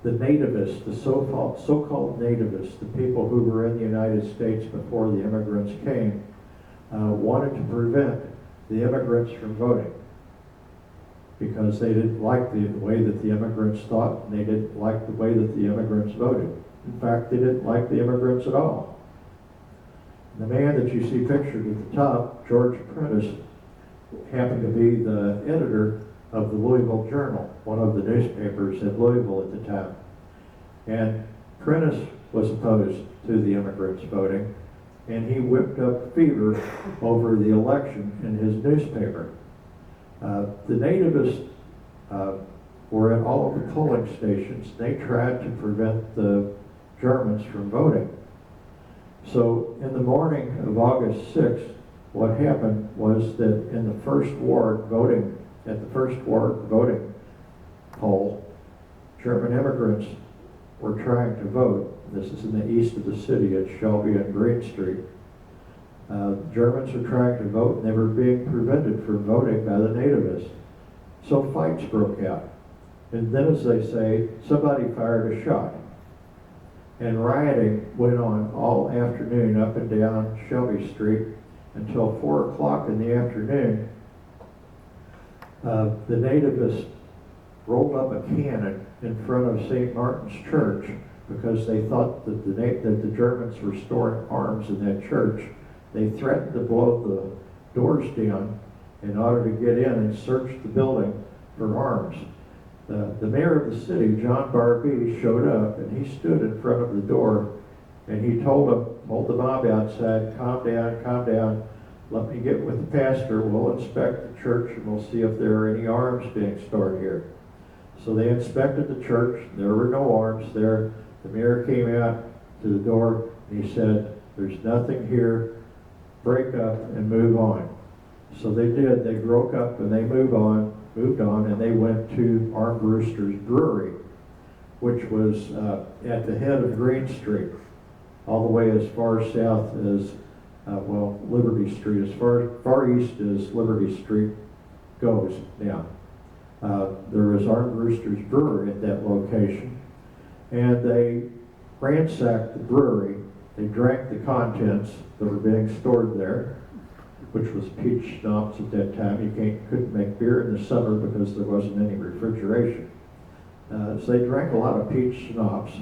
the nativists, the so-called nativists, the people who were in the United States before the immigrants came, wanted to prevent the immigrants from voting because they didn't like the way that the immigrants thought, and they didn't like the way that the immigrants voted. In fact, they didn't like the immigrants at all. The man that you see pictured at the top, George Prentice, happened to be the editor of the Louisville Journal, one of the newspapers in Louisville at the time. And Prentice was opposed to the immigrants voting, and he whipped up fever over the election in his newspaper. The nativists were at all of the polling stations. They tried to prevent the Germans from voting. So in the morning of August 6th, what happened was that in the first ward voting, at the first ward voting poll, German immigrants were trying to vote. This is in the east of the city at Shelby and Green Street. Germans were trying to vote, and they were being prevented from voting by the nativists. So fights broke out. And then, as they say, somebody fired a shot. And rioting went on all afternoon up and down Shelby Street until 4 o'clock in the afternoon. The nativists rolled up a cannon in front of St. Martin's Church because they thought that the Germans were storing arms in that church. They threatened to blow the doors down in order to get in and search the building for arms. The mayor of the city, John Barbee, showed up, and he stood in front of the door, and he told the mob outside, calm down, let me get with the pastor, we'll inspect the church, and we'll see if there are any arms being stored here. So they inspected the church, there were no arms there. The mayor came out to the door, and he said, there's nothing here, break up and move on. So they did, they broke up and they moved on, and they went to Armed Rooster's Brewery, which was at the head of Green Street, all the way as far south as, Liberty Street, as far east as Liberty Street goes now. There was Armed Rooster's Brewery at that location, and they ransacked the brewery. They drank the contents that were being stored there, which was peach schnapps at that time. You couldn't make beer in the summer because there wasn't any refrigeration. So they drank a lot of peach schnapps,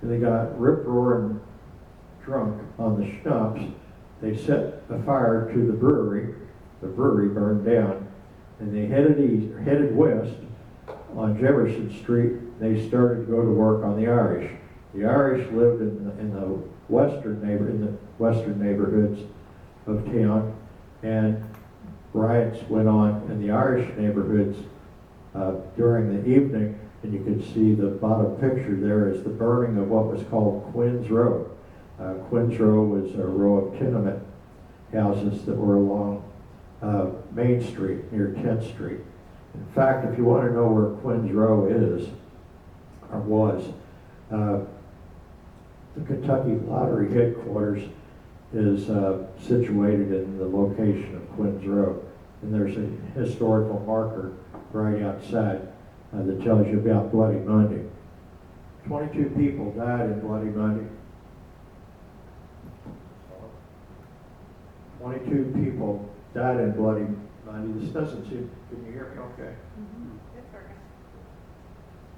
and they got rip-roaring drunk on the schnapps. They set a fire to the brewery. The brewery burned down, and they headed west on Jefferson Street. They started to go to work on the Irish. The Irish lived in the western neighborhoods of town, and riots went on in the Irish neighborhoods during the evening, and you can see the bottom picture there is the burning of what was called Quinn's Row. Quinn's Row was a row of tenement houses that were along Main Street near 10th Street. In fact, if you want to know where Quinn's Row is, or was, the Kentucky Lottery headquarters is situated in the location of Quinn's Row. And there's a historical marker right outside that tells you about Bloody Monday. 22 people died in Bloody Monday. 22 people died in Bloody Monday. This doesn't seem, can you hear me okay?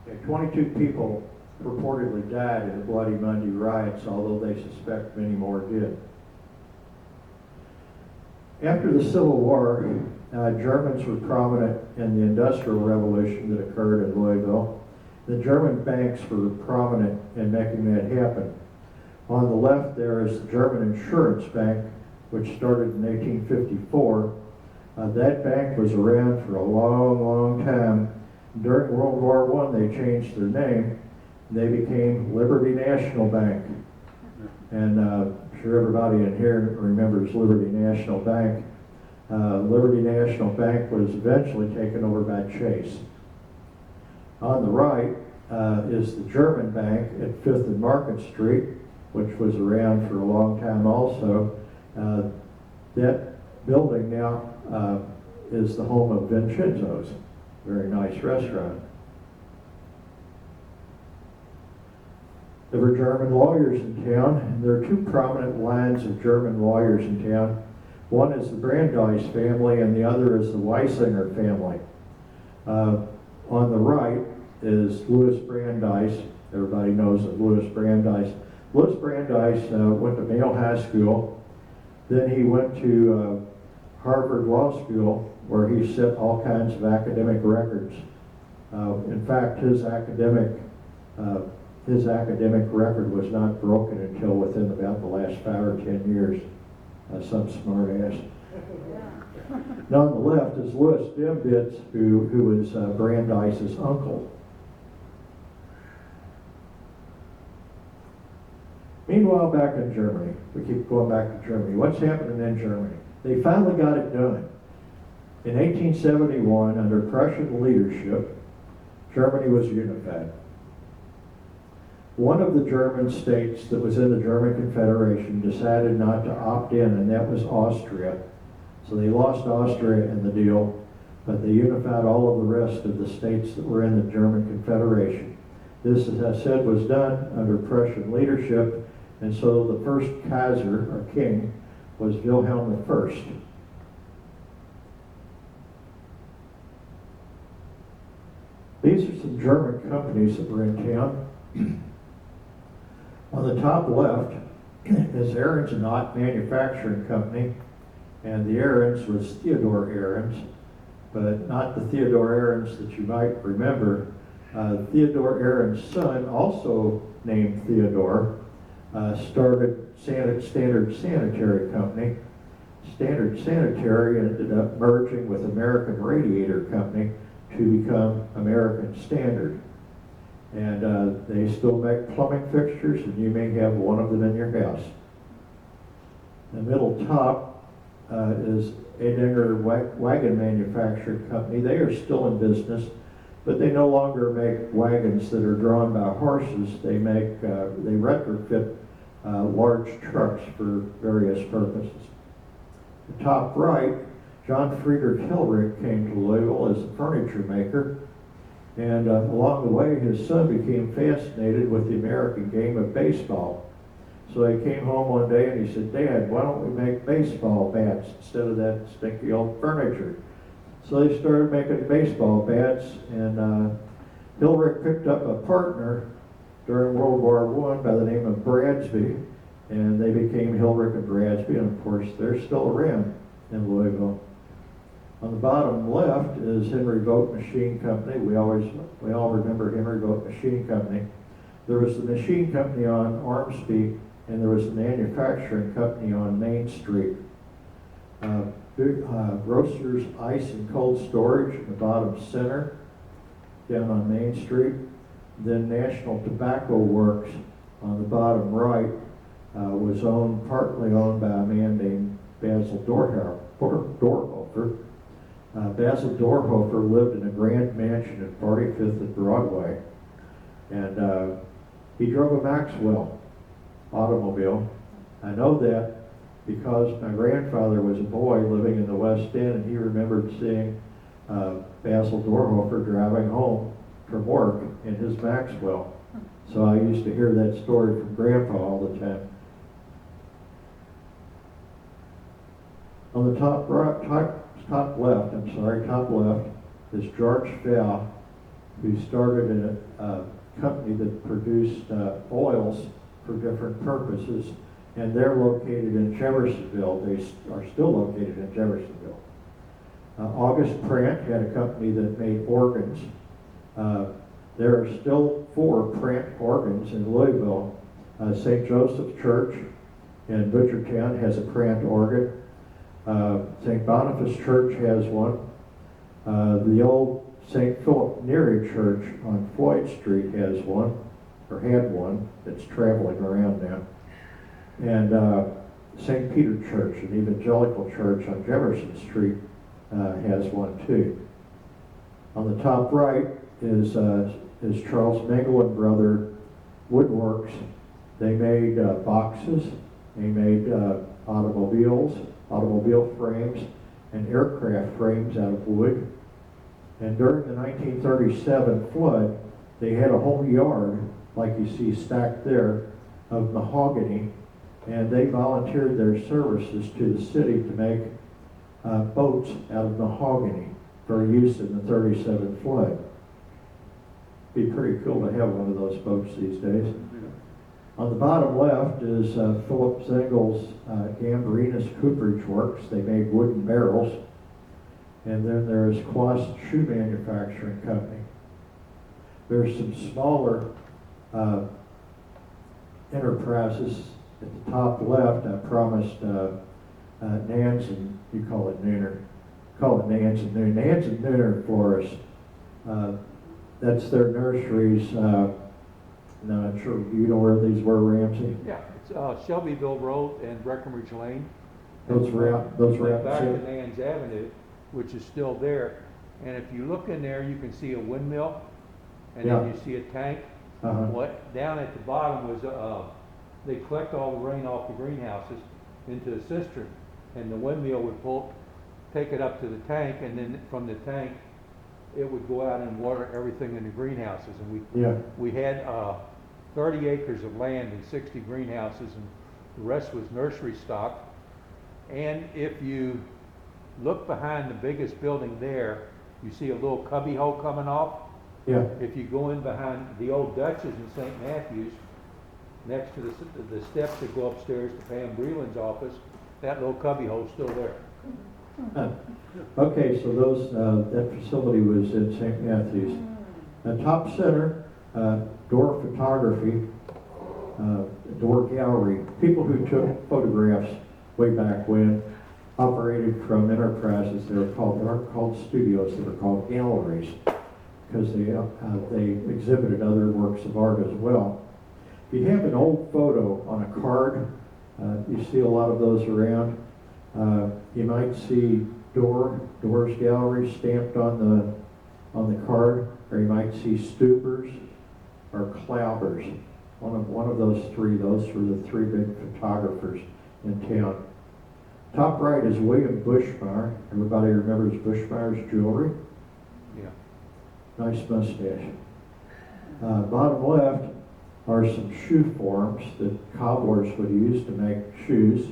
Okay, 22 people purportedly died in the Bloody Monday riots, although they suspect many more did. After the Civil War, Germans were prominent in the Industrial Revolution that occurred in Louisville. The German banks were prominent in making that happen. On the left there is the German Insurance Bank, which started in 1854. That bank was around for a long, long time. During World War I, they changed their name. They became Liberty National Bank. And I'm sure everybody in here remembers Liberty National Bank. Liberty National Bank was eventually taken over by Chase. On the right is the German Bank at 5th and Market Street, which was around for a long time also. That building now is the home of Vincenzo's, very nice restaurant. There were German lawyers in town, and there are two prominent lines of German lawyers in town. One is the Brandeis family, and the other is the Weisinger family. On the right is Louis Brandeis. Everybody knows of Louis Brandeis. Louis Brandeis went to Yale High School. Then he went to Harvard Law School, where he set all kinds of academic records. In fact, his academic record was not broken until within about the last 5 or 10 years. Some smart ass. Now on the left is Louis Dembitz, who was Brandeis' uncle. Meanwhile, back in Germany, we keep going back to Germany. What's happening in Germany? They finally got it done. In 1871, under Prussian leadership, Germany was unified. One of the German states that was in the German Confederation decided not to opt in, and that was Austria. So they lost Austria in the deal, but they unified all of the rest of the states that were in the German Confederation. This, as I said, was done under Prussian leadership, and so the first Kaiser, or king, was Wilhelm I. These are some German companies that were in town. On the top left is Ahrens and Ott Manufacturing Company, and the Ahrens was Theodore Ahrens, but not the Theodore Ahrens that you might remember. Theodore Ahrens' son, also named Theodore, started Standard Sanitary Company. Standard Sanitary ended up merging with American Radiator Company to become American Standard. And they still make plumbing fixtures, and you may have one of them in your house. The middle top is Edinger Wagon Manufacturing Company. They are still in business, but they no longer make wagons that are drawn by horses. They retrofit large trucks for various purposes. The top right, John Friedrich Ullrich came to Louisville as a furniture maker. And along the way, his son became fascinated with the American game of baseball. So he came home one day and he said, "Dad, why don't we make baseball bats instead of that stinky old furniture?" So they started making baseball bats, and Ullrich picked up a partner during World War I by the name of Bradsby, and they became Ullrich and Bradsby, and of course they're still around in Louisville. On the bottom left is Henry Vogt Machine Company. We all remember Henry Vogt Machine Company. There was the machine company on Armsby, and there was the manufacturing company on Main Street. Grocers Ice and Cold Storage in the bottom center, down on Main Street. Then National Tobacco Works on the bottom right was partly owned by a man named Basil Dorhofer. Basil Dorhofer lived in a grand mansion at 45th and Broadway, and he drove a Maxwell automobile. I know that because my grandfather was a boy living in the West End, and he remembered seeing Basil Dorhofer driving home from work in his Maxwell. So I used to hear that story from Grandpa all the time. On the top left is George Fell, who started a company that produced oils for different purposes, and they're located in Jeffersonville. They are still located in Jeffersonville. August Prant had a company that made organs. There are still 4 Prant organs in Louisville. St. Joseph's Church in Butchertown has a Prant organ. St. Boniface Church has one. The old St. Philip Neri Church on Floyd Street has one, or had one. It's traveling around now. And St. Peter Church, an evangelical church on Jefferson Street, has one too. On the top right is Charles Mengel and Brother Woodworks. They made boxes. They made automobiles, automobile frames, and aircraft frames out of wood. And during the 1937 flood, they had a whole yard like you see stacked there, of mahogany, and they volunteered their services to the city to make boats out of mahogany for use in the 37 flood. Be pretty cool to have one of those boats these days. On the bottom left is Philip Zengel's Gambrinus Cooperage Works. They made wooden barrels. And then there's Quast Shoe Manufacturing Company. There's some smaller enterprises. At the top left, I promised Nansen, you call it Nooner. Call it Nansen Nooner. Nansen Nooner Florist. That's their nurseries. No, I'm sure you know where these were, Ramsey. Yeah, it's Shelbyville Road and Breckenridge Lane. Those were out back to Nan's Avenue, which is still there. And if you look in there, you can see a windmill, and then you see a tank. What down at the bottom was they collect all the rain off the greenhouses into a cistern, and the windmill would take it up to the tank, and then from the tank it would go out and water everything in the greenhouses. And we had 30 acres of land and 60 greenhouses, and the rest was nursery stock. And if you look behind the biggest building there, you see a little cubby hole coming off. Yeah. If you go in behind the old Dutchess in St. Matthews, next to the steps that go upstairs to Pam Breland's office, that little cubby hole's still there. Okay, so that facility was in St. Matthews. Top center, door photography, door gallery. People who took photographs way back when operated from enterprises. They weren't called studios, they were called galleries, because they exhibited other works of art as well. If you have an old photo on a card, you see a lot of those around. You might see Doors Gallery stamped on the card, or you might see Stubers or Claubers. One of those three. Those were the three big photographers in town. Top right is William Bushmeyer. Everybody remembers Bushmeyer's jewelry? Yeah. Nice mustache. Bottom left are some shoe forms that cobblers would use to make shoes.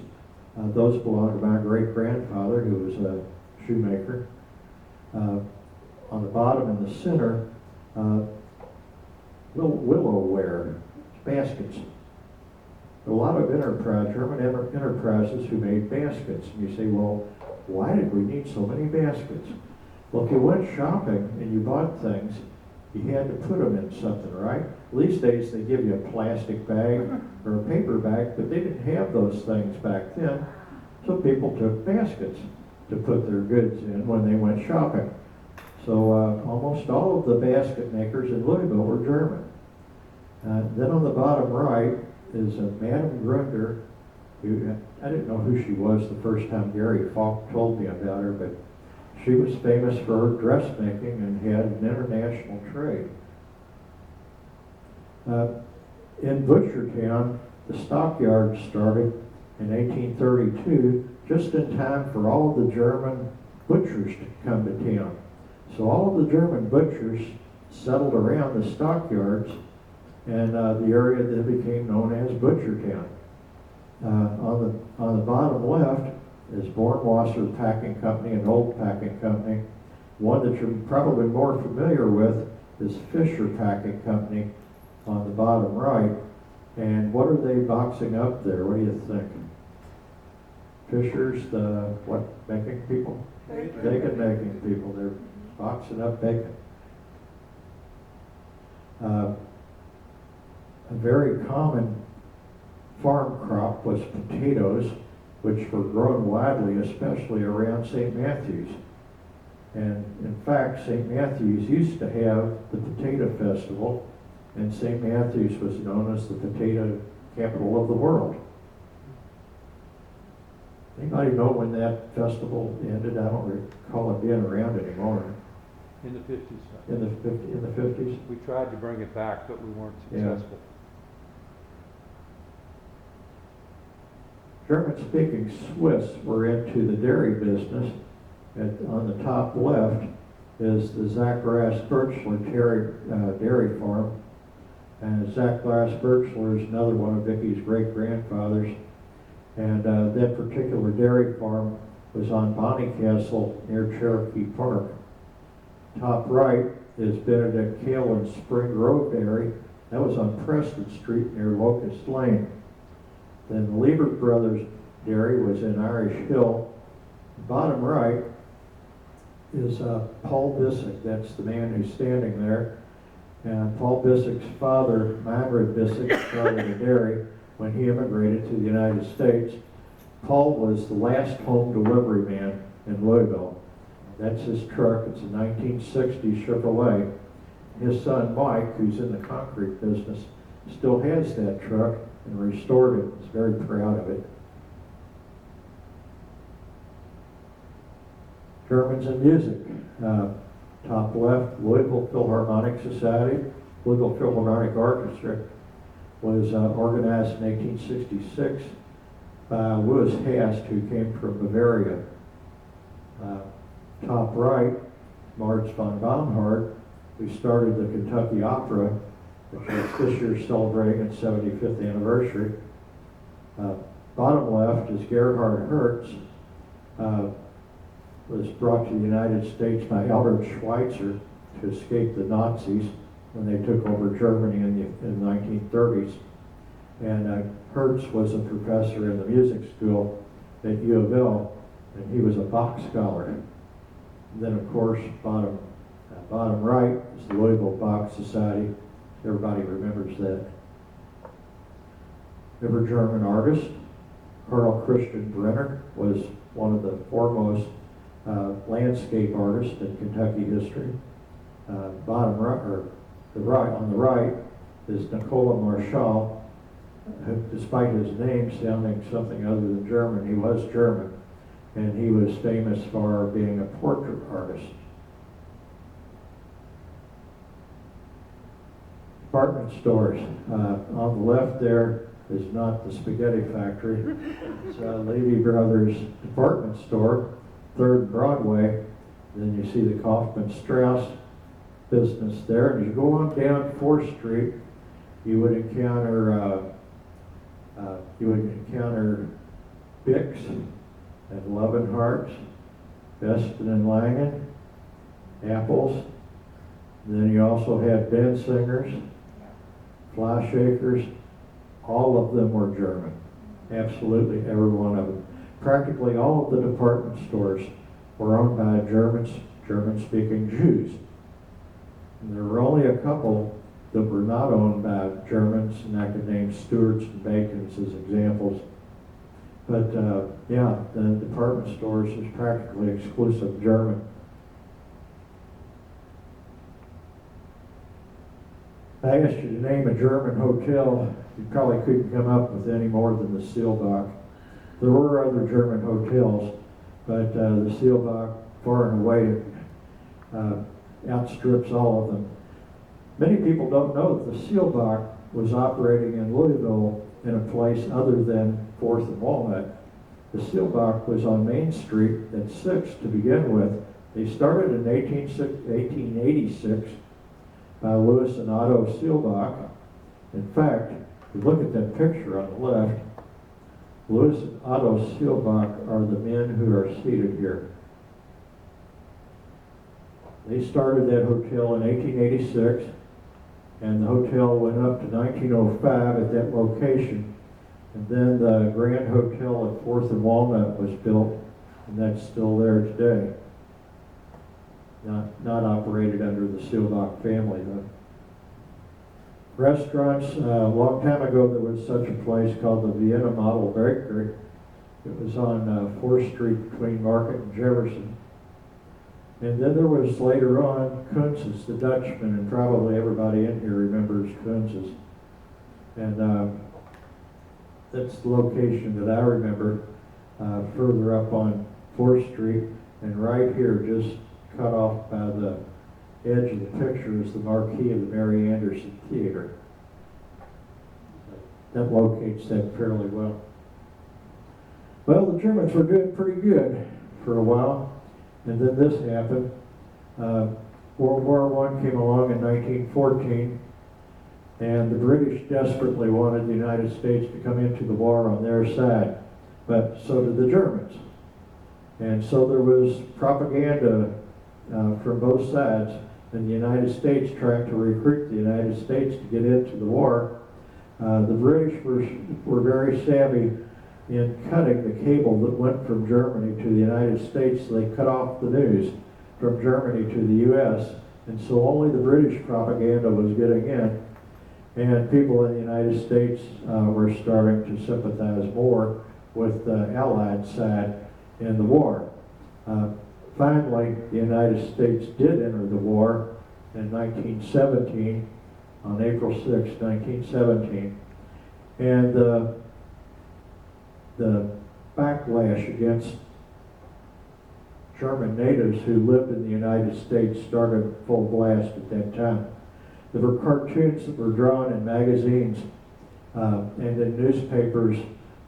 Those belong to my great-grandfather, who was a shoemaker. On the bottom in the center, willowware, baskets. A lot of German enterprises who made baskets. And you say, well, why did we need so many baskets? Well, if you went shopping and you bought things, you had to put them in something, right? These days they give you a plastic bag or a paper bag, but they didn't have those things back then. So people took baskets to put their goods in when they went shopping. So almost all of the basket makers in Louisville were German. Then on the bottom right is Madame Grunder, who, I didn't know who she was the first time Gary Falk told me about her, but she was famous for her dressmaking and had an international trade. In Butchertown, the stockyards started in 1832, just in time for all of the German butchers to come to town. So all of the German butchers settled around the stockyards, and the area that became known as Butchertown. On the bottom left is Bornwasser Packing Company, an old packing company. One that you're probably more familiar with is Fisher Packing Company on the bottom right. And what are they boxing up there? What do you think? Fisher's the what making people? Bacon making people. They're boxing up bacon. A very common farm crop was potatoes, which were grown widely, especially around St. Matthews. And in fact, St. Matthews used to have the Potato Festival, and St. Matthews was known as the potato capital of the world. Anybody know when that festival ended? I don't recall it being around anymore. In the 50s. In the 50s? We tried to bring it back, but we weren't successful. German-speaking Swiss were into the dairy business. On the top left is the Zacharias Birchler dairy farm. And Zach Glass Birchler is another one of Vicky's great-grandfathers. And that particular dairy farm was on Bonnycastle near Cherokee Park. Top right is Benedict Kale and Spring Grove Dairy. That was on Preston Street near Locust Lane. Then the Liebert Brothers Dairy was in Irish Hill. Bottom right is Paul Bissick. That's the man who's standing there. And Paul Bissick's father, Manfred Bissick, started a dairy when he immigrated to the United States. Paul was the last home delivery man in Louisville. That's his truck. It's a 1960 Chevrolet. His son, Mike, who's in the concrete business, still has that truck and restored it. He's very proud of it. Germans and music. Top left, Louisville Philharmonic Society. Louisville Philharmonic Orchestra was organized in 1866 by Louis Hast, who came from Bavaria. Top right, Marge von Baumhart, who started the Kentucky Opera, which is this year celebrating its 75th anniversary. Bottom left is Gerhard Hertz, was brought to the United States by Albert Schweitzer to escape the Nazis when they took over Germany in the 1930s. And Hertz was a professor in the music school at U of L, and he was a Bach scholar. And then, of course, bottom right is the Louisville Bach Society. Everybody remembers that. Ever German artist, Carl Christian Brenner, was one of the foremost landscape artists in Kentucky history. Bottom right, or on the right, is Nicola Martial. Despite his name sounding something other than German, he was German, and he was famous for being a portrait artist. Department stores. On the left there is not the spaghetti factory. It's Levy Brothers department store, 3rd Broadway. Then you see the Kaufman Strauss business there. And as you go on down 4th Street, you would encounter Bix and Love and Hearts, Beston and Langen, Apples. And then you also had Ben Singers, Fleischakers. All of them were German. Absolutely every one of them. Practically all of the department stores were owned by German-speaking Jews. And there were only a couple that were not owned by Germans, and I could name Stewart's and Bacon's as examples. But yeah, the department stores was practically exclusive German. I asked you to name a German hotel. You probably couldn't come up with any more than the Seelbach. There were other German hotels, but the Seelbach far and away outstrips all of them. Many people don't know that the Seelbach was operating in Louisville in a place other than 4th and Walnut. The Seelbach was on Main Street at 6th to begin with. They started in 1886 by Louis and Otto Seelbach. In fact, if you look at that picture on the left, Louis and Otto Seelbach are the men who are seated here. They started that hotel in 1886, and the hotel went up to 1905 at that location. And then the Grand Hotel at 4th and Walnut was built, and that's still there today. Not operated under the Seelbach family, though. Restaurants, a long time ago there was such a place called the Vienna Model Bakery. It was on 4th Street between Market and Jefferson. And then there was later on Kunz's, the Dutchman, and probably everybody in here remembers Kunz's. And that's the location that I remember, further up on 4th Street, and right here, just cut off by the edge of the picture, is the marquee of the Mary Anderson Theater. That locates that fairly well. Well, the Germans were doing pretty good for a while, and then this happened. World War I came along in 1914, And the British desperately wanted the United States to come into the war on their side, but so did the Germans. And so there was propaganda from both sides in the United States trying to recruit the United States to get into the war. The British were very savvy in cutting the cable that went from Germany to the United States. So they cut off the news from Germany to the U.S., and so only the British propaganda was getting in, and people in the United States were starting to sympathize more with the Allied side in the war. Finally, the United States did enter the war in 1917, on April 6, 1917, and the backlash against German natives who lived in the United States started full blast at that time. There were cartoons that were drawn in magazines and in newspapers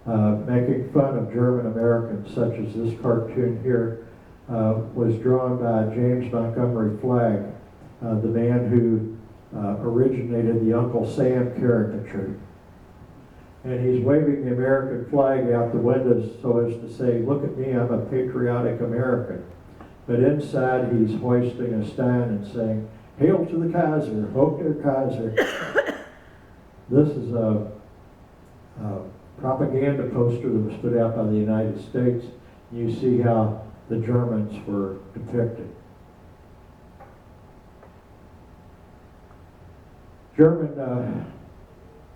making fun of German Americans, such as this cartoon here was drawn by James Montgomery Flagg, the man who originated the Uncle Sam caricature. And he's waving the American flag out the windows so as to say, look at me, I'm a patriotic American. But inside he's hoisting a stein and saying, hail to the Kaiser, hoch der Kaiser. This is a propaganda poster that was put out by the United States. You see how the Germans were depicted.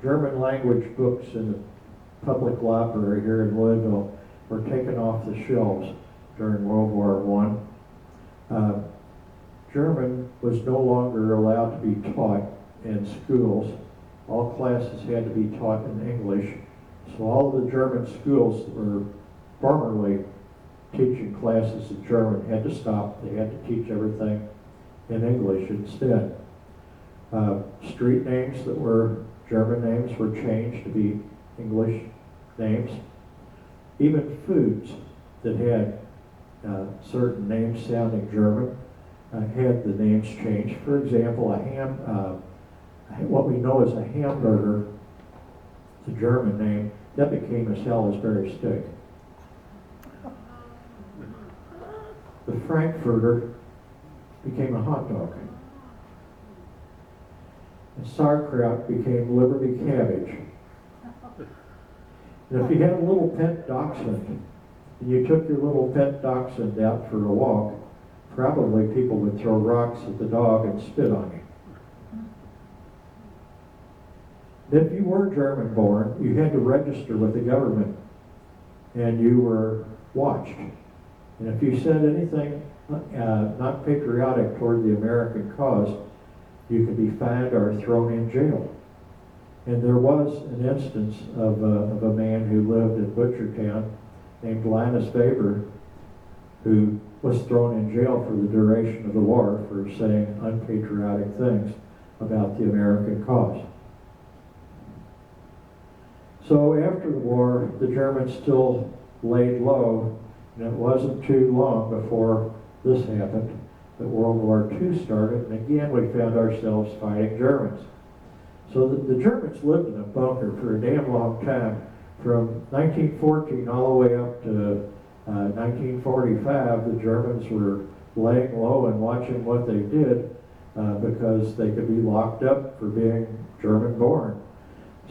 German language books in the public library here in Louisville were taken off the shelves during World War I. German was no longer allowed to be taught in schools. All classes had to be taught in English. So all of the German schools that were formerly teaching classes in German had to stop. They had to teach everything in English instead. Street names that were German names were changed to be English names. Even foods that had certain names sounding German had the names changed. For example, what we know as a hamburger, the German name, that became a Salisbury steak. The Frankfurter became a hot dog. And sauerkraut became Liberty cabbage. And if you had a little pet dachshund, and you took your little pet dachshund out for a walk, probably people would throw rocks at the dog and spit on you. If you were German born, you had to register with the government, and you were watched. And if you said anything not patriotic toward the American cause, you could be fined or thrown in jail. And there was an instance of a man who lived in Butchertown named Linus Weber, who was thrown in jail for the duration of the war for saying unpatriotic things about the American cause. So after the war, the Germans still laid low, and it wasn't too long before this happened, that World War II started, and again we found ourselves fighting Germans. So the Germans lived in a bunker for a damn long time. From 1914 all the way up to 1945, the Germans were laying low and watching what they did because they could be locked up for being German born.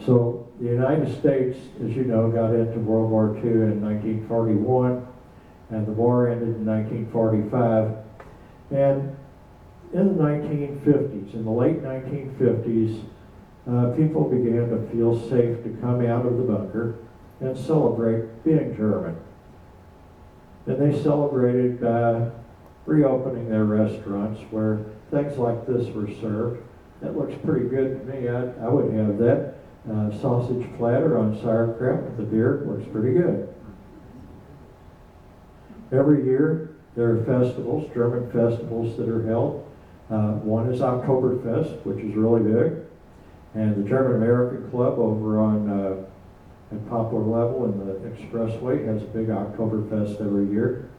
So the United States, as you know, got into World War II in 1941, and the war ended in 1945. And in the 1950s, in the late 1950s, people began to feel safe to come out of the bunker and celebrate being German. And they celebrated by reopening their restaurants where things like this were served. That looks pretty good to me. I would have that. Sausage platter on sauerkraut with a beer looks pretty good. Every year there are festivals, German festivals that are held. One is Oktoberfest, which is really big. And the German American Club over on at Poplar Level in the Expressway has a big Oktoberfest every year.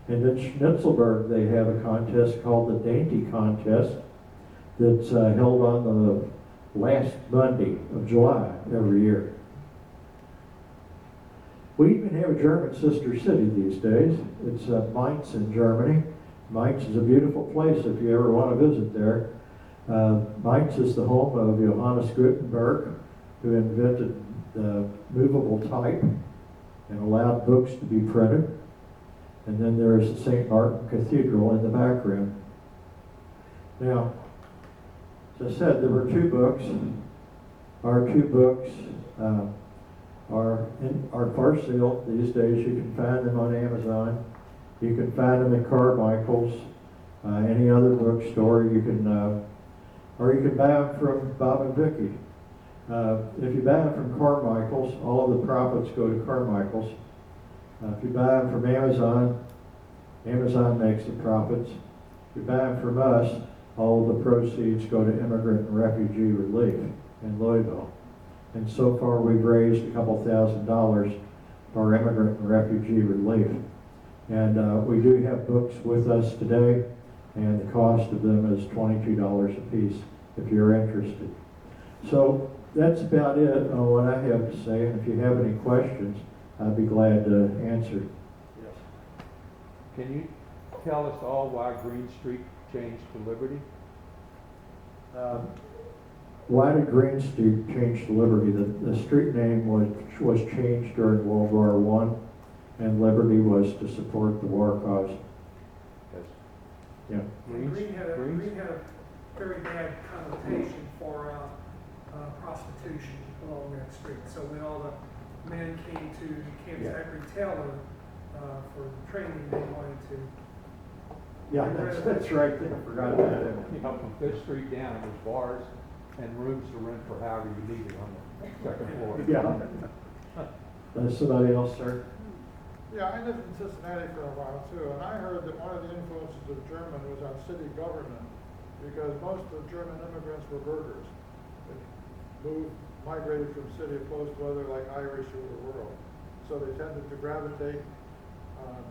And in Schnitzelburg they have a contest called the Dainty Contest that's held on last Monday of July every year. We even have a German sister city these days. It's Mainz in Germany. Mainz is a beautiful place if you ever want to visit there. Mainz is the home of Johannes Gutenberg, who invented the movable type and allowed books to be printed. And then there is the St. Martin Cathedral in the background. Now, as I said, there were two books. Our two books are for sale these days. You can find them on Amazon. You can find them at Carmichael's, any other bookstore. You can, or you can buy them from Bob and Vicky. If you buy them from Carmichael's, all of the profits go to Carmichael's. If you buy them from Amazon, Amazon makes the profits. If you buy them from us, all of the proceeds go to immigrant and refugee relief in Louisville. And so far we've raised a couple $1,000 for immigrant and refugee relief. And we do have books with us today, and the cost of them is $22 a piece if you're interested. So that's about it on what I have to say, and if you have any questions, I'd be glad to answer. Yes. Can you tell us all why Green Street changed to Liberty? Why did Green Street change to Liberty? The street name was changed during World War I, and Liberty was to support the war cause. Yes. Yeah. Green had a very bad connotation for prostitution along that street. So when all the men came to the Kansas Factory Tailor for training, they wanted to. Yeah, that's right. I forgot that. You know, from Fifth Street down, it was bars and rooms to rent for however you needed on the second floor. Yeah. Somebody else, sir? Yeah, I lived in Cincinnati for a while too, and I heard that one of the influences of German was on city government, because most of the German immigrants were burghers. They migrated from city opposed to other like Irish or the rural. So they tended to gravitate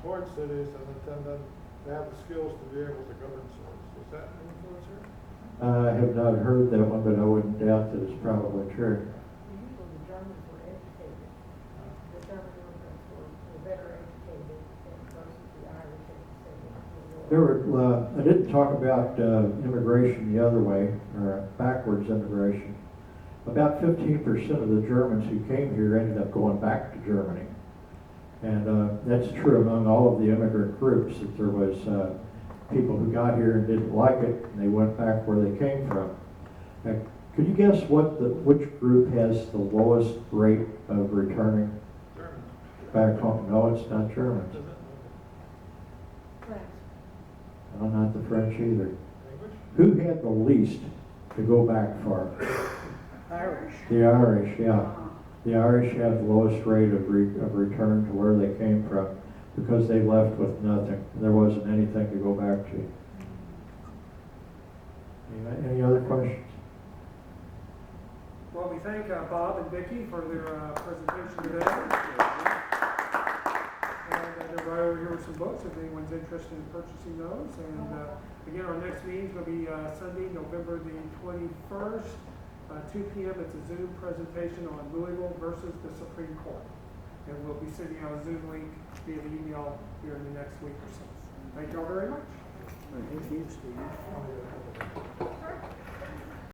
towards cities, and then they have the skills to be able to govern cities. Is that an influence here? I have not heard that one, but I wouldn't doubt that it's probably true. Usually the Germans were educated. The German immigrants were better educated than most of the Irish educated. There were, I didn't talk about immigration the other way, or backwards immigration. About 15% of the Germans who came here ended up going back to Germany. And that's true among all of the immigrant groups, that there was people who got here and didn't like it, and they went back where they came from. Now, could you guess which group has the lowest rate of returning Germans. back home? No, it's not Germans. French. No, not the French either. English? Who had the least to go back for? Irish. The Irish, yeah. The Irish have the lowest rate of return to where they came from, because they left with nothing. There wasn't anything to go back to. Any other questions? Well, we thank Bob and Vicky for their presentation today. And they're right over here with some books if anyone's interested in purchasing those. And again, our next meeting is going to be Sunday, November the 21st, 2 p.m. It's a Zoom presentation on Louisville versus the Supreme Court. And we'll be sending out a Zoom link via email here in the next week or so. Thank you all very much. Thank you, Steve.